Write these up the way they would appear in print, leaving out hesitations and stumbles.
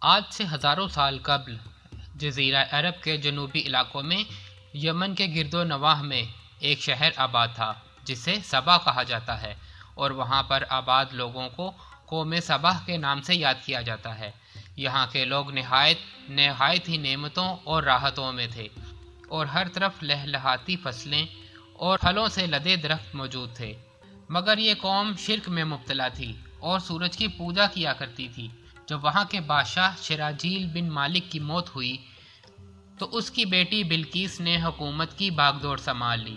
آج سے ہزاروں سال قبل جزیرہ عرب کے جنوبی علاقوں میں یمن کے گرد و نواح میں ایک شہر آباد تھا جسے سبا کہا جاتا ہے، اور وہاں پر آباد لوگوں کو قوم سبا کے نام سے یاد کیا جاتا ہے۔ یہاں کے لوگ نہایت ہی نعمتوں اور راحتوں میں تھے، اور ہر طرف لہلہاتی فصلیں اور پھلوں سے لدے درخت موجود تھے۔ مگر یہ قوم شرک میں مبتلا تھی اور سورج کی پوجا کیا کرتی تھی۔ جب وہاں کے بادشاہ شراجیل بن مالک کی موت ہوئی تو اس کی بیٹی بلقیس نے حکومت کی باغ دوڑ سنبھال لی۔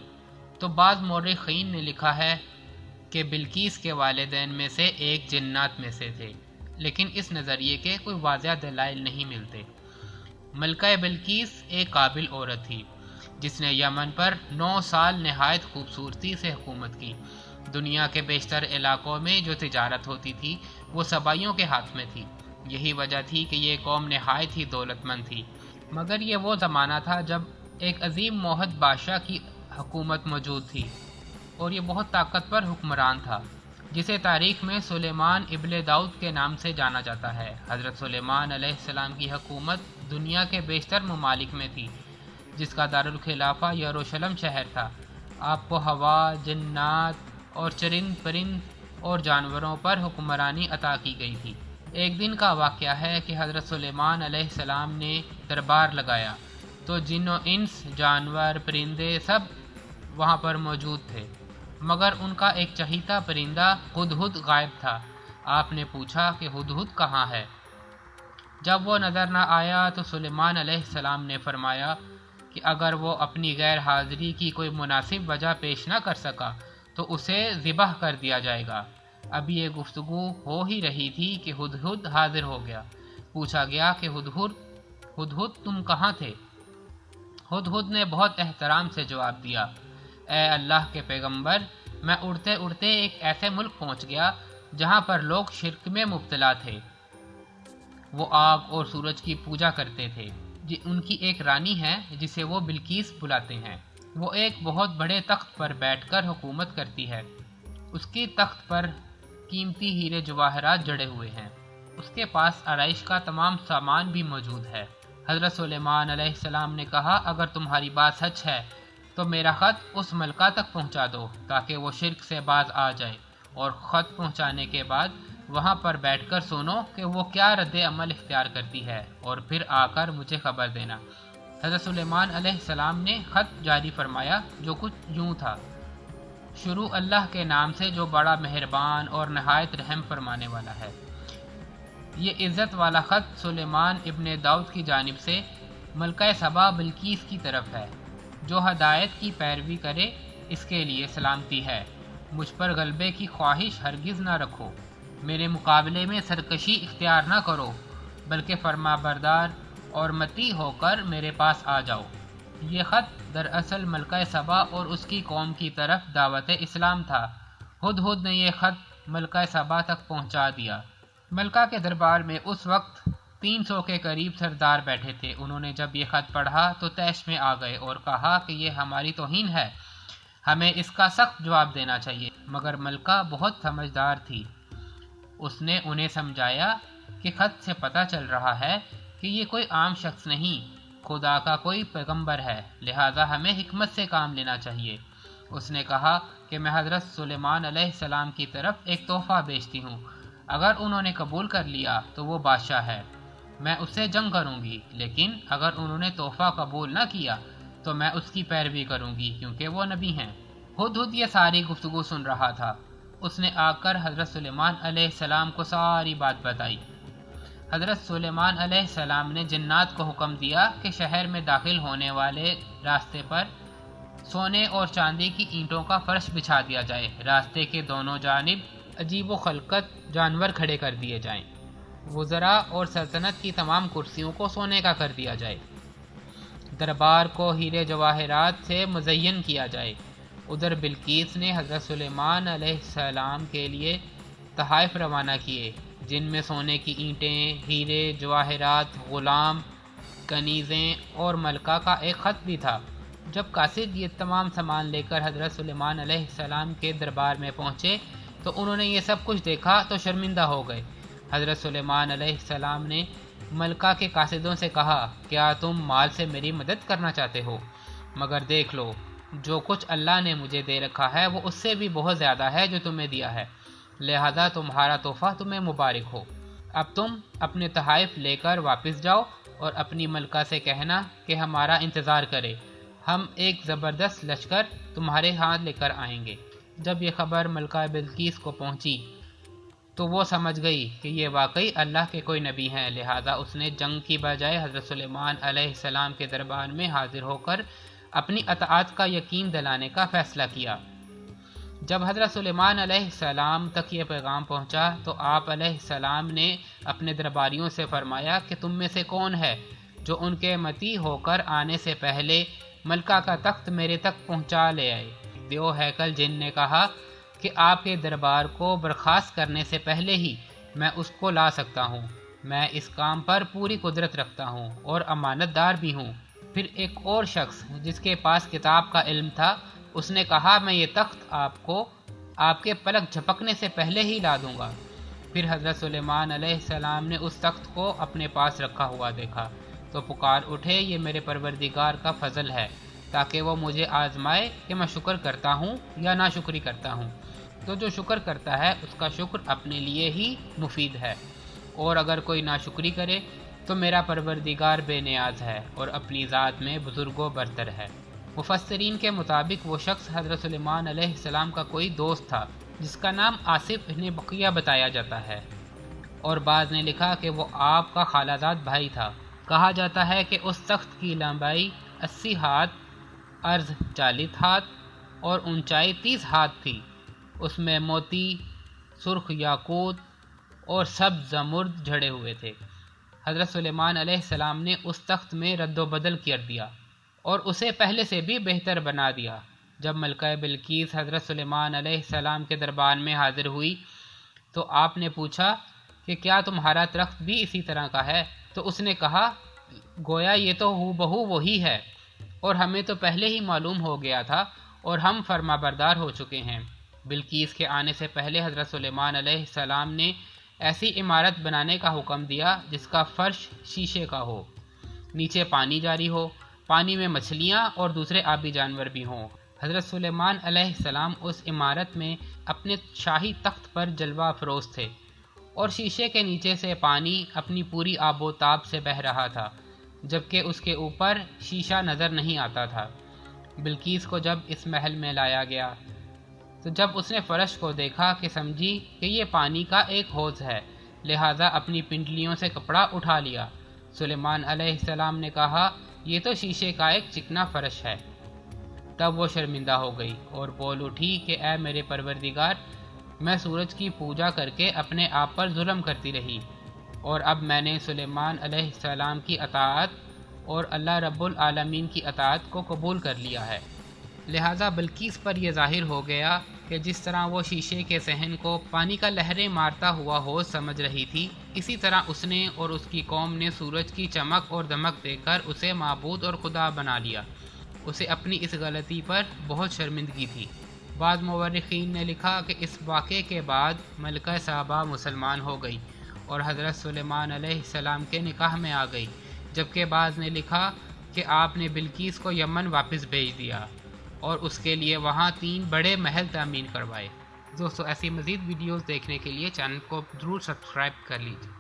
تو بعض مورخین نے لکھا ہے کہ بلقیس کے والدین میں سے ایک جنات میں سے تھے، لیکن اس نظریے کے کوئی واضح دلائل نہیں ملتے۔ ملکہ بلقیس ایک قابل عورت تھی جس نے یمن پر 9 سال نہایت خوبصورتی سے حکومت کی۔ دنیا کے بیشتر علاقوں میں جو تجارت ہوتی تھی وہ سبائیوں کے ہاتھ میں تھی۔ یہی وجہ تھی کہ یہ قوم نہایت ہی دولت مند تھی، مگر یہ وہ زمانہ تھا جب ایک عظیم موحد بادشاہ کی حکومت موجود تھی، اور یہ بہت طاقتور حکمران تھا جسے تاریخ میں سلیمان ابن داؤد کے نام سے جانا جاتا ہے۔ حضرت سلیمان علیہ السلام کی حکومت دنیا کے بیشتر ممالک میں تھی، جس کا دارالخلافہ یروشلم شہر تھا۔ آپ کو ہوا، جنات اور چرند پرند اور جانوروں پر حکمرانی عطا کی گئی تھی۔ ایک دن کا واقعہ ہے کہ حضرت سلیمان علیہ السلام نے دربار لگایا تو جن و انس، جانور، پرندے سب وہاں پر موجود تھے، مگر ان کا ایک چہیتا پرندہ ہدہد غائب تھا۔ آپ نے پوچھا کہ ہدہد کہاں ہے؟ جب وہ نظر نہ آیا تو سلیمان علیہ السلام نے فرمایا کہ اگر وہ اپنی غیر حاضری کی کوئی مناسب وجہ پیش نہ کر سکا تو اسے ذبح کر دیا جائے گا۔ ابھی یہ گفتگو ہو ہی رہی تھی کہ ہدہد حاضر ہو گیا۔ پوچھا گیا کہ ہدہد تم کہاں تھے؟ ہدہد نے بہت احترام سے جواب دیا، اے اللہ کے پیغمبر، میں اڑتے اڑتے ایک ایسے ملک پہنچ گیا جہاں پر لوگ شرک میں مبتلا تھے۔ وہ آگ اور سورج کی پوجا کرتے تھے۔ ان کی ایک رانی ہے جسے وہ بلقیس بلاتے ہیں۔ وہ ایک بہت بڑے تخت پر بیٹھ کر حکومت کرتی ہے۔ اس کی تخت پر قیمتی ہیرے جواہرات جڑے ہوئے ہیں۔ اس کے پاس آرائش کا تمام سامان بھی موجود ہے۔ حضرت سلیمان علیہ السلام نے کہا، اگر تمہاری بات سچ ہے تو میرا خط اس ملکہ تک پہنچا دو تاکہ وہ شرک سے باز آ جائے، اور خط پہنچانے کے بعد وہاں پر بیٹھ کر سنو کہ وہ کیا رد عمل اختیار کرتی ہے، اور پھر آ کر مجھے خبر دینا۔ حضرت سلیمان علیہ السلام نے خط جاری فرمایا جو کچھ یوں تھا: شروع اللہ کے نام سے جو بڑا مہربان اور نہایت رحم فرمانے والا ہے۔ یہ عزت والا خط سلیمان ابن داؤد کی جانب سے ملکہ سبا بلقیس کی طرف ہے۔ جو ہدایت کی پیروی کرے اس کے لیے سلامتی ہے۔ مجھ پر غلبے کی خواہش ہرگز نہ رکھو، میرے مقابلے میں سرکشی اختیار نہ کرو، بلکہ فرما بردار اور مطیع ہو کر میرے پاس آ جاؤ۔ یہ خط دراصل ملکہ سبا اور اس کی قوم کی طرف دعوت اسلام تھا۔ ہدہد نے یہ خط ملکہ سبا تک پہنچا دیا۔ ملکہ کے دربار میں اس وقت 300 کے قریب سردار بیٹھے تھے۔ انہوں نے جب یہ خط پڑھا تو طیش میں آ گئے اور کہا کہ یہ ہماری توہین ہے، ہمیں اس کا سخت جواب دینا چاہیے۔ مگر ملکہ بہت سمجھدار تھی، اس نے انہیں سمجھایا کہ خط سے پتہ چل رہا ہے کہ یہ کوئی عام شخص نہیں، خدا کا کوئی پیغمبر ہے، لہٰذا ہمیں حکمت سے کام لینا چاہیے۔ اس نے کہا کہ میں حضرت سلیمان علیہ السلام کی طرف ایک تحفہ بھیجتی ہوں، اگر انہوں نے قبول کر لیا تو وہ بادشاہ ہے، میں اس سے جنگ کروں گی، لیکن اگر انہوں نے تحفہ قبول نہ کیا تو میں اس کی پیروی کروں گی، کیونکہ وہ نبی ہیں۔ ہدہد یہ ساری گفتگو سن رہا تھا۔ اس نے آ کر حضرت سلیمان علیہ السلام کو ساری بات بتائی۔ حضرت سلیمان علیہ السلام نے جنات کو حکم دیا کہ شہر میں داخل ہونے والے راستے پر سونے اور چاندی کی اینٹوں کا فرش بچھا دیا جائے، راستے کے دونوں جانب عجیب و خلقت جانور کھڑے کر دیے جائیں، وزراء اور سلطنت کی تمام کرسیوں کو سونے کا کر دیا جائے، دربار کو ہیرے جواہرات سے مزین کیا جائے۔ ادھر بلقیس نے حضرت سلیمان علیہ السلام کے لیے تحائف روانہ کیے، جن میں سونے کی اینٹیں، ہیرے جواہرات، غلام، کنیزیں اور ملکہ کا ایک خط بھی تھا۔ جب قاصد یہ تمام سامان لے کر حضرت سلیمان علیہ السلام کے دربار میں پہنچے تو انہوں نے یہ سب کچھ دیکھا تو شرمندہ ہو گئے۔ حضرت سلیمان علیہ السلام نے ملکہ کے قاصدوں سے کہا کیا تم مال سے میری مدد کرنا چاہتے ہو؟ مگر دیکھ لو جو کچھ اللہ نے مجھے دے رکھا ہے وہ اس سے بھی بہت زیادہ ہے جو تمہیں دیا ہے، لہذا تمہارا تحفہ تمہیں مبارک ہو۔ اب تم اپنے تحائف لے کر واپس جاؤ اور اپنی ملکہ سے کہنا کہ ہمارا انتظار کرے، ہم ایک زبردست لشکر تمہارے ہاتھ لے کر آئیں گے۔ جب یہ خبر ملکہ بلقیس کو پہنچی تو وہ سمجھ گئی کہ یہ واقعی اللہ کے کوئی نبی ہیں، لہذا اس نے جنگ کی بجائے حضرت سلیمان علیہ السلام کے دربار میں حاضر ہو کر اپنی اطاعت کا یقین دلانے کا فیصلہ کیا۔ جب حضرت سلیمان علیہ السلام تک یہ پیغام پہنچا تو آپ علیہ السلام نے اپنے درباریوں سے فرمایا کہ تم میں سے کون ہے جو ان کے متی ہو کر آنے سے پہلے ملکہ کا تخت میرے تک پہنچا لے آئے؟ دیو ہیکل جن نے کہا کہ آپ کے دربار کو برخاست کرنے سے پہلے ہی میں اس کو لا سکتا ہوں، میں اس کام پر پوری قدرت رکھتا ہوں اور امانت دار بھی ہوں۔ پھر ایک اور شخص جس کے پاس کتاب کا علم تھا اس نے کہا میں یہ تخت آپ کو آپ کے پلک جھپکنے سے پہلے ہی لا دوں گا۔ پھر حضرت سلیمان علیہ السلام نے اس تخت کو اپنے پاس رکھا ہوا دیکھا تو پکار اٹھے یہ میرے پروردگار کا فضل ہے تاکہ وہ مجھے آزمائے کہ میں شکر کرتا ہوں یا ناشکری کرتا ہوں، تو جو شکر کرتا ہے اس کا شکر اپنے لیے ہی مفید ہے، اور اگر کوئی ناشکری کرے تو میرا پروردگار بے نیاز ہے اور اپنی ذات میں بزرگ و برتر ہے۔ مفسرین کے مطابق وہ شخص حضرت سلیمان علیہ السلام کا کوئی دوست تھا جس کا نام آصف ابن بقیہ بتایا جاتا ہے، اور بعض نے لکھا کہ وہ آپ کا خالہ زاد بھائی تھا۔ کہا جاتا ہے کہ اس تخت کی لمبائی 80 ہاتھ، عرض 40 ہاتھ اور اونچائی 30 ہاتھ تھی۔ اس میں موتی، سرخ یاقوت اور سبز زمرد جڑے ہوئے تھے۔ حضرت سلیمان علیہ السلام نے اس تخت میں رد و بدل کر دیا اور اسے پہلے سے بھی بہتر بنا دیا۔ جب ملکہ بلقیس حضرت سلیمان علیہ السلام کے دربار میں حاضر ہوئی تو آپ نے پوچھا کہ کیا تمہارا تخت بھی اسی طرح کا ہے؟ تو اس نے کہا گویا یہ تو ہو بہو وہی ہے، اور ہمیں تو پہلے ہی معلوم ہو گیا تھا اور ہم فرما بردار ہو چکے ہیں۔ بلقیس کے آنے سے پہلے حضرت سلیمان علیہ السلام نے ایسی عمارت بنانے کا حکم دیا جس کا فرش شیشے کا ہو، نیچے پانی جاری ہو، پانی میں مچھلیاں اور دوسرے آبی جانور بھی ہوں۔ حضرت سلیمان علیہ السلام اس عمارت میں اپنے شاہی تخت پر جلوہ افروز تھے، اور شیشے کے نیچے سے پانی اپنی پوری آب و تاب سے بہہ رہا تھا، جبکہ اس کے اوپر شیشہ نظر نہیں آتا تھا۔ بلقیس کو جب اس محل میں لایا گیا تو جب اس نے فرش کو دیکھا کہ سمجھی کہ یہ پانی کا ایک حوض ہے، لہٰذا اپنی پنڈلیوں سے کپڑا اٹھا لیا۔ سلیمان علیہ السلام نے کہا یہ تو شیشے کا ایک چکنا فرش ہے۔ تب وہ شرمندہ ہو گئی اور بول اٹھی کہ اے میرے پروردگار، میں سورج کی پوجا کر کے اپنے آپ پر ظلم کرتی رہی، اور اب میں نے سلیمان علیہ السلام کی اطاعت اور اللہ رب العالمین کی اطاعت کو قبول کر لیا ہے۔ لہٰذا بلقیس پر یہ ظاہر ہو گیا کہ جس طرح وہ شیشے کے صحن کو پانی کا لہریں مارتا ہوا حوض سمجھ رہی تھی، اسی طرح اس نے اور اس کی قوم نے سورج کی چمک اور دمک دے کر اسے معبود اور خدا بنا لیا۔ اسے اپنی اس غلطی پر بہت شرمندگی تھی۔ بعض مورخین نے لکھا کہ اس واقعے کے بعد ملکہ سابا مسلمان ہو گئی اور حضرت سلیمان علیہ السلام کے نکاح میں آ گئی، جبکہ بعض نے لکھا کہ آپ نے بلقیس کو یمن واپس بھیج دیا اور اس کے لیے وہاں 3 بڑے محل تعمیر کروائے۔ دوستو ایسی مزید ویڈیوز دیکھنے کے لیے چینل کو ضرور سبسکرائب کر لیجیے۔